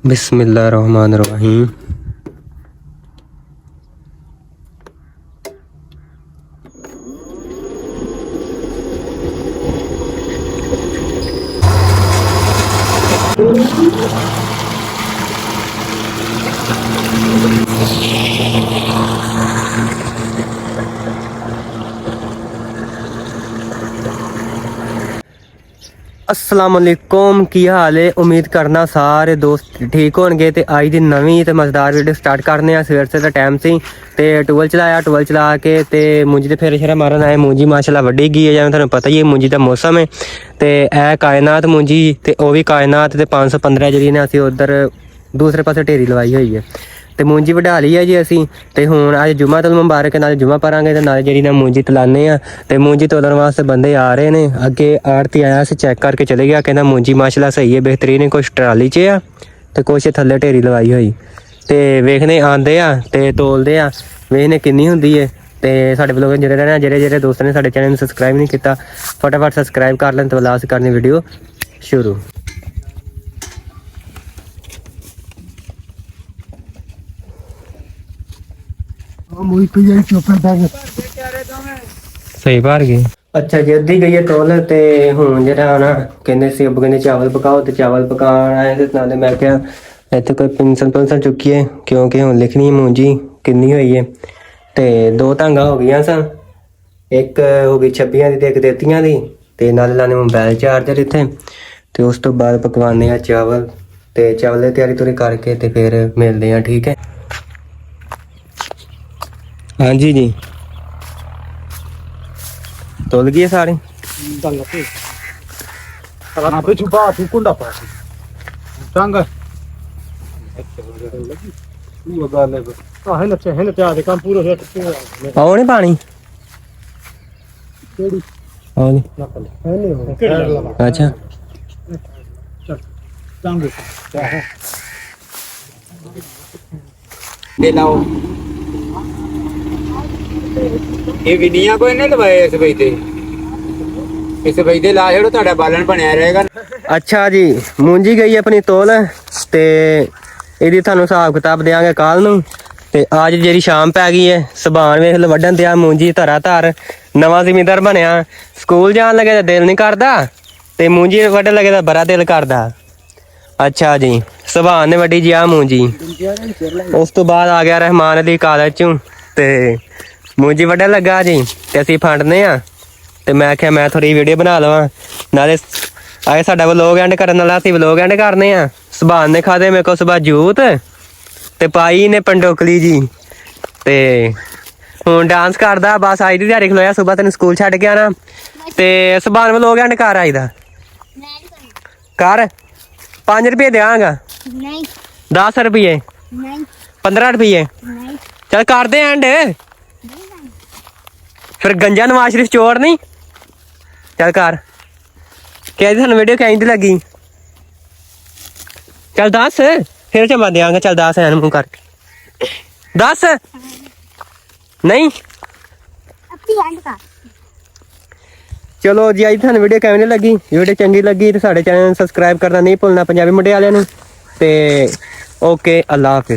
बिस्मिल्लाहिर्रहमानिर्रहीम। अस्सलाम वालेकुम, की हाल है। उम्मीद करना सारे दोस्त ठीक होंगे। तो अज की नवीं तो मजेदार वीडियो स्टार्ट करने सवेर से टाइम से तो टूल चला के ते मुंजी तो फिर शेरा मारन आए। मुंजी माशाल्लाह वड्डी गई है, जिवें तुहानूं पता ही है मुंजी का मौसम है। तो यह कायनात मुंजी तो वह भी कायनात तो 515 जी ने असीं उधर दूसरे पासे ढेरी लवाई हुई है। तो मुंजी वढा ली है जी असी। तो हुण अज जुम्मा तो मुबारक नाल जुम्मा परांगे, नाल जी ना मुंजी तलाने आ। तो मुंजी तोलन वास्ते बंदे आ रहे हैं। अगे आड़ती आया से चैक करके चले गया, कहना मुंजी माशाल्लाह सही है, बेहतरीन है। कुछ ट्राली च आ तो कुछ थल्ले ढेरी लवाई हुई। तो वेखने आंदे आ ते तोलदे आ, वेखने किन्नी हुंदी है। तो साडे ब्लॉग जुड़े रहना। जेह्ड़े दोस्तों ने साडे चैनल नूं सबसक्राइब नहीं किया फटाफट सबसक्राइब कर लैन। तो लास्ट करनी वीडियो शुरू। सही भर गई। अच्छा जी, अद्धी गई है तोल। तो हुण जेह्ड़ा ना कहंदे सी अब्बू कहंदे चावल पकाओ, तो चावल पकाण आए ते नाले मैं क्या इत्थे कोई पेंसिल चुक्कीए, क्योंकि हुण लिखनी मुंजी किन्नी होई है। तो 2 धांगा हो गई सन, एक हो गई 26 दी ते एक 33 दी। ते नाले लाने मोबाइल चार्जर इत्थे। तो उस तो बाद पकवाने आ चावल। तो चावल की तैयारी तुरी करके ते फिर मिलते हैं, ठीक है। हाँ जी जी, तोल गई सारी। आओ नी पानी। अच्छा ਇਹ ਵਿੰਨੀਆਂ ਕੋਈ ਨਹੀਂ ਲਵਾਏ ਇਸ ਬਈ ਤੇ ਇਸ ਬਈ ਦੇ ਲਾ ਛੜੋ, ਤੁਹਾਡਾ ਬਾਲਣ ਬਣਿਆ ਰਹੇਗਾ। अच्छा जी, मुंजी गई अपनी तोल। ते ਇਹਦੀ ਤੁਹਾਨੂੰ ਹਿਸਾਬ ਕਿਤਾਬ ਦੇਾਂਗੇ ਕੱਲ ਨੂੰ। ਤੇ ਅੱਜ ਜਿਹੜੀ ਸ਼ਾਮ ਪੈ ਗਈ ਹੈ, ਸਬਾਨ ਵੇਖ ਲ ਵੱਢਣ ਦਿਆ ਮੂੰਜੀ ਧਰਾ ਧਰ। ਨਵਾਂ ਜ਼ਿਮੀਂਦਾਰ ਬਣਿਆ, ਸਕੂਲ ਜਾਣ ਲੱਗੇ ਤਾਂ ਦਿਲ ਨਹੀਂ ਕਰਦਾ, ਤੇ ਮੂੰਜੀ ਵੱਢਣ ਲੱਗੇ ਤਾਂ ਬੜਾ ਦਿਲ ਕਰਦਾ। ਅੱਛਾ ਜੀ, ਸਬਾਨ ਨੇ ਵੱਡੀ ਜੀ ਆ ਮੂੰਜੀ। ਉਸ ਤੋਂ ਬਾਅਦ ਆ ਗਿਆ ਰਹਿਮਾਨ ਅਲੀ ਕਾਲਜ ਚੋਂ, ਤੇ ਮੂੰਜੀ ਵੱਢਣ ਲੱਗਾ ਜੀ। ਤੇ ਅਸੀਂ ਫੰਡਨੇ ਆ। ਤੇ ਮੈਂ ਕਿਹਾ ਮੈਂ ਥੋੜੀ ਵੀਡੀਓ ਬਣਾ ਲਵਾਂ, ਨਾਲੇ ਆਏ ਸਾਡਾ ਵਲੋਗ ਐਂਡ ਕਰਨ ਵਾਲਾ, ਅਸੀਂ ਵਲੋਗ ਐਂਡ ਕਰਨੇ ਆ। ਸੁਭਾਨ ਨੇ ਖਾਦੇ ਮੇਰੇ ਕੋਲ ਸੁਭਾ ਜੂਤ ਤੇ ਪਾਈ ਨੇ ਪੰਡੋਕਲੀ ਜੀ। ਤੇ ਹੁਣ ਡਾਂਸ ਕਰਦਾ ਬਸ। ਅੱਜ ਦੀ ਦਿਹਾੜੀ ਖਲੋਇਆ, ਸੁਭਾ ਤੈਨੂੰ ਸਕੂਲ ਛੱਡ ਕੇ ਆਣਾ। ਤੇ ਸੁਭਾਨ ਵਲੋਗ ਐਂਡ ਕਰ ਆਈਦਾ ਕਰ। 5 ਰੁਪਏ ਦਿਆਂਗਾ। ਨਹੀਂ 10 ਰੁਪਏ ਨਹੀਂ 15 ਰੁਪਏ ਨਹੀਂ। ਚੱਲ ਕਰਦੇ ਐਂਡ। ਫਿਰ ਗੰਜਾ ਨਵਾਜ਼ ਸ਼ਰੀਫ ਚੋਰ ਨਹੀਂ। ਚੱਲ ਕਰ। ਕਹਿੰਦੀ ਤੁਹਾਨੂੰ ਵੀਡੀਓ ਕਹਿੰਦੀ ਲੱਗੀ। ਚੱਲ 10 ਫਿਰ ਚਮਾ ਦਿਆਂਗਾ। ਚੱਲ 10 ਐਨ ਮੂੰਹ ਕਰਕੇ 10 ਨਹੀਂ। ਚਲੋ ਜੀ, ਅੱਜ ਤੁਹਾਨੂੰ ਵੀਡੀਓ ਕਿਵੇਂ ਲੱਗੀ? ਵੀਡੀਓ ਚੰਗੀ ਲੱਗੀ ਤਾਂ ਸਾਡੇ ਚੈਨਲ ਨੂੰ ਸਬਸਕ੍ਰਾਈਬ ਕਰਨਾ ਨਹੀਂ ਭੁੱਲਣਾ ਪੰਜਾਬੀ ਮੁੰਡੇ ਵਾਲਿਆਂ ਨੂੰ। ਤੇ ਓਕੇ, ਅੱਲਾ ਹਾਫਿਜ਼।